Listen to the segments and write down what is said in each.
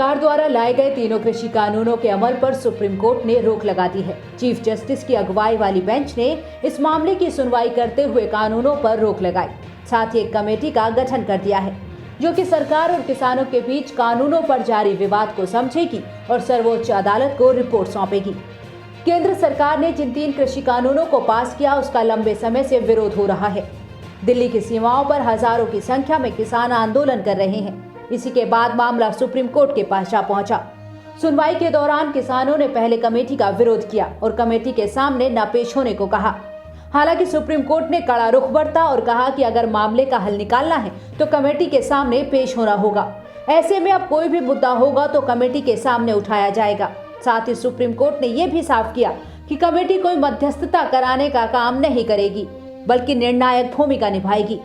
सरकार द्वारा लाए गए तीनों कृषि कानूनों के अमल पर सुप्रीम कोर्ट ने रोक लगा दी है। चीफ जस्टिस की अगुवाई वाली बेंच ने इस मामले की सुनवाई करते हुए कानूनों पर रोक लगाई। साथ ही एक कमेटी का गठन कर दिया है जो कि सरकार और किसानों के बीच कानूनों पर जारी विवाद को समझेगी और सर्वोच्च अदालत को रिपोर्ट सौंपेगी। केंद्र सरकार ने जिन 3 कृषि कानूनों को पास किया उसका लंबे समय से विरोध हो रहा है। दिल्ली की सीमाओं पर हजारों की संख्या में किसान आंदोलन कर रहे हैं। इसी के बाद मामला सुप्रीम कोर्ट के पास जा पहुंचा। सुनवाई के दौरान किसानों ने पहले कमेटी का विरोध किया और कमेटी के सामने न पेश होने को कहा। हालांकि सुप्रीम कोर्ट ने कड़ा रुख बरता और कहा कि अगर मामले का हल निकालना है तो कमेटी के सामने पेश होना होगा। ऐसे में अब कोई भी मुद्दा होगा तो कमेटी के सामने उठाया जाएगा। साथ ही सुप्रीम कोर्ट ने यह भी साफ किया कि कमेटी कोई मध्यस्थता कराने का काम नहीं करेगी बल्कि निर्णायक भूमिका निभाएगी।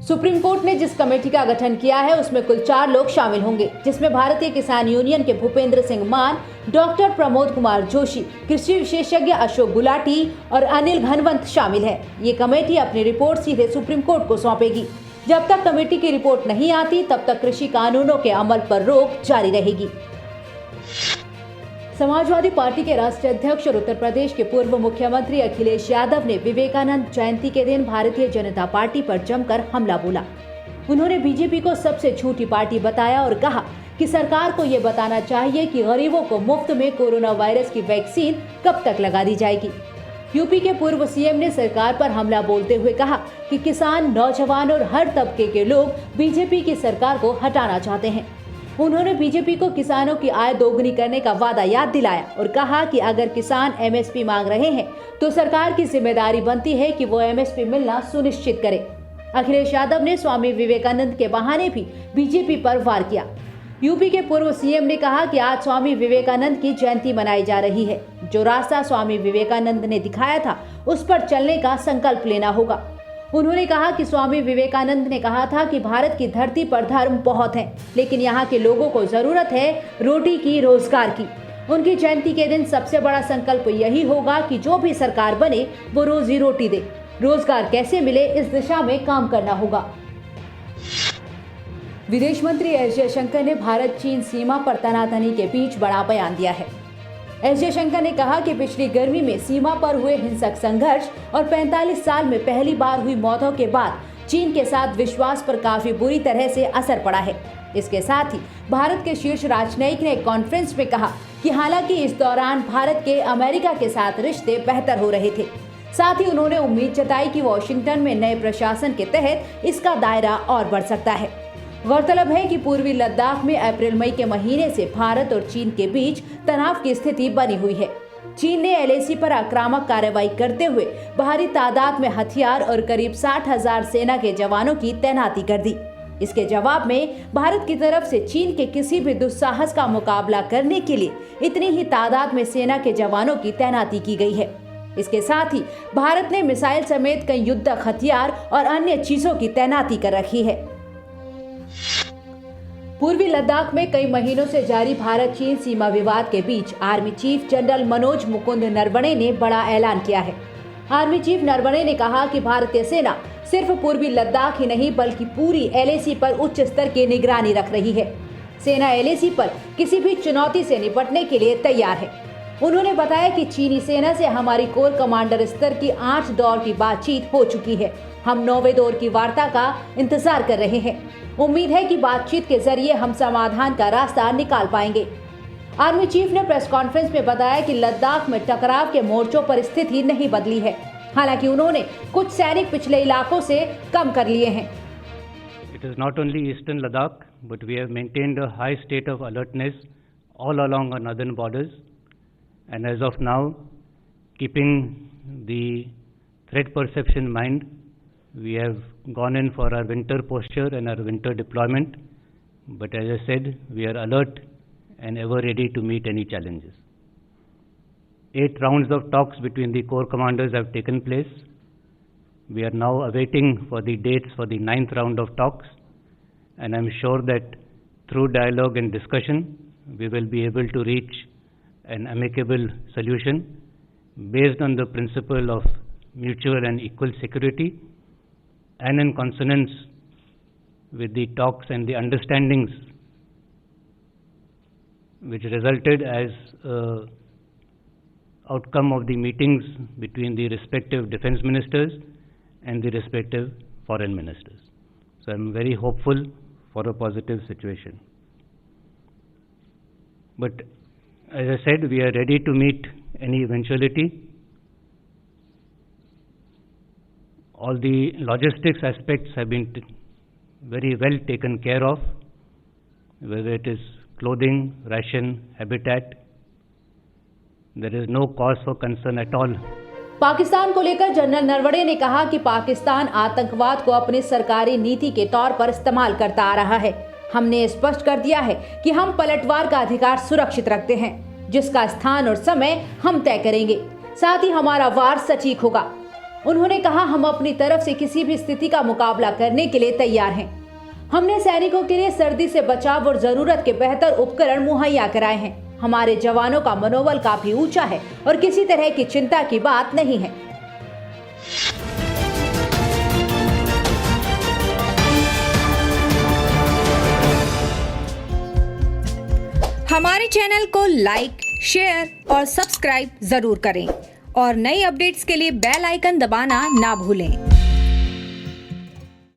सुप्रीम कोर्ट ने जिस कमेटी का गठन किया है उसमें कुल 4 लोग शामिल होंगे, जिसमें भारतीय किसान यूनियन के भूपेंद्र सिंह मान, डॉक्टर प्रमोद कुमार जोशी, कृषि विशेषज्ञ अशोक गुलाटी और अनिल घनवंत शामिल है। ये कमेटी अपनी रिपोर्ट सीधे सुप्रीम कोर्ट को सौंपेगी। जब तक कमेटी की रिपोर्ट नहीं आती तब तक कृषि कानूनों के अमल पर रोक जारी रहेगी। समाजवादी पार्टी के राष्ट्रीय अध्यक्ष और उत्तर प्रदेश के पूर्व मुख्यमंत्री अखिलेश यादव ने विवेकानंद जयंती के दिन भारतीय जनता पार्टी पर जमकर हमला बोला। उन्होंने बीजेपी को सबसे झूठी पार्टी बताया और कहा कि सरकार को ये बताना चाहिए कि गरीबों को मुफ्त में कोरोना वायरस की वैक्सीन कब तक लगा दी जाएगी। यूपी के पूर्व सीएम ने सरकार पर हमला बोलते हुए कहा कि किसान, नौजवान और हर तबके के लोग बीजेपी की सरकार को हटाना चाहते हैं। उन्होंने बीजेपी को किसानों की आय दोगुनी करने का वादा याद दिलाया और कहा कि अगर किसान एमएसपी मांग रहे हैं तो सरकार की जिम्मेदारी बनती है कि वो एमएसपी मिलना सुनिश्चित करे। अखिलेश यादव ने स्वामी विवेकानंद के बहाने भी बीजेपी पर वार किया। यूपी के पूर्व सीएम ने कहा कि आज स्वामी विवेकानंद की जयंती मनाई जा रही है। जो रास्ता स्वामी विवेकानंद ने दिखाया था उस पर चलने का संकल्प लेना होगा। उन्होंने कहा कि स्वामी विवेकानंद ने कहा था कि भारत की धरती पर धर्म बहुत हैं, लेकिन यहाँ के लोगों को जरूरत है रोटी की, रोजगार की। उनकी जयंती के दिन सबसे बड़ा संकल्प यही होगा कि जो भी सरकार बने वो रोजी रोटी दे। रोजगार कैसे मिले इस दिशा में काम करना होगा। विदेश मंत्री एस जयशंकर ने भारत चीन सीमा पर तनातनी के बीच बड़ा बयान दिया है। एस जयशंकर ने कहा कि पिछली गर्मी में सीमा पर हुए हिंसक संघर्ष और 45 साल में पहली बार हुई मौतों के बाद चीन के साथ विश्वास पर काफी बुरी तरह से असर पड़ा है। इसके साथ ही भारत के शीर्ष राजनयिक ने एक कॉन्फ्रेंस में कहा कि हालांकि इस दौरान भारत के अमेरिका के साथ रिश्ते बेहतर हो रहे थे। साथ ही उन्होंने उम्मीद जताई कि वॉशिंगटन में नए प्रशासन के तहत इसका दायरा और बढ़ सकता है। गौरतलब है कि पूर्वी लद्दाख में अप्रैल-मई के महीने से भारत और चीन के बीच तनाव की स्थिति बनी हुई है। चीन ने एलएसी पर आक्रामक कार्रवाई करते हुए भारी तादाद में हथियार और करीब 60,000 सेना के जवानों की तैनाती कर दी। इसके जवाब में भारत की तरफ से चीन के किसी भी दुस्साहस का मुकाबला करने के लिए इतनी ही तादाद में सेना के जवानों की तैनाती की गई है। इसके साथ ही भारत ने मिसाइल समेत कई युद्धक हथियार और अन्य चीजों की तैनाती कर रखी है। पूर्वी लद्दाख में कई महीनों से जारी भारत चीन सीमा विवाद के बीच army chief general Manoj Mukund Naravane ने बड़ा ऐलान किया है। आर्मी चीफ नरवणे ने कहा कि भारतीय सेना सिर्फ पूर्वी लद्दाख ही नहीं बल्कि पूरी एलएसी पर उच्च स्तर की निगरानी रख रही है। सेना एलएसी पर किसी भी चुनौती से निपटने के लिए तैयार है। उन्होंने बताया कि चीनी सेना से हमारी कोर कमांडर स्तर की 8 दौर की बातचीत हो चुकी है। हम 9वें दौर की वार्ता का इंतजार कर रहे हैं। उम्मीद है कि बातचीत के जरिए हम समाधान का रास्ता निकाल पाएंगे। आर्मी चीफ ने प्रेस कॉन्फ्रेंस में बताया कि लद्दाख में टकराव के मोर्चों पर स्थिति नहीं बदली है। हालांकि उन्होंने कुछ सैनिक पिछले इलाकों से कम कर लिए हैं। It is not only eastern Ladakh, but we have maintained a high state of alertness all along our northern borders. And as of now, keeping the threat perception in mind, we have gone in for our winter posture and our winter deployment. But as I said, we are alert and ever ready to meet any challenges. 8 rounds of talks between the corps commanders have taken place. We are now awaiting for the dates for the 9th round of talks, and I'm sure that through dialogue and discussion, we will be able to reach an amicable solution based on the principle of mutual and equal security and in consonance with the talks and the understandings which resulted as outcome of the meetings between the respective defense ministers and the respective foreign ministers. So I'm very hopeful for a positive situation. But as I said, we are ready to meet any eventuality. All the logistics aspects have been very well taken care of, whether it is clothing, ration, habitat. There is no cause for concern at all. Pakistan को लेकर general Naravane ने कहा कि पाकिस्तान आतंकवाद को अपनी सरकारी नीति के तौर पर इस्तेमाल करता आ रहा है। हमने स्पष्ट कर दिया है कि हम पलटवार का अधिकार सुरक्षित रखते हैं, जिसका स्थान और समय हम तय करेंगे। साथ ही हमारा वार सटीक होगा। उन्होंने कहा, हम अपनी तरफ से किसी भी स्थिति का मुकाबला करने के लिए तैयार हैं। हमने सैनिकों के लिए सर्दी से बचाव और जरूरत के बेहतर उपकरण मुहैया कराए हैं। हमारे जवानों का मनोबल काफी ऊंचा है और किसी तरह की चिंता की बात नहीं है। हमारे चैनल को लाइक, शेयर और सब्सक्राइब जरूर करें और नई अपडेट्स के लिए बेल आइकन दबाना ना भूलें।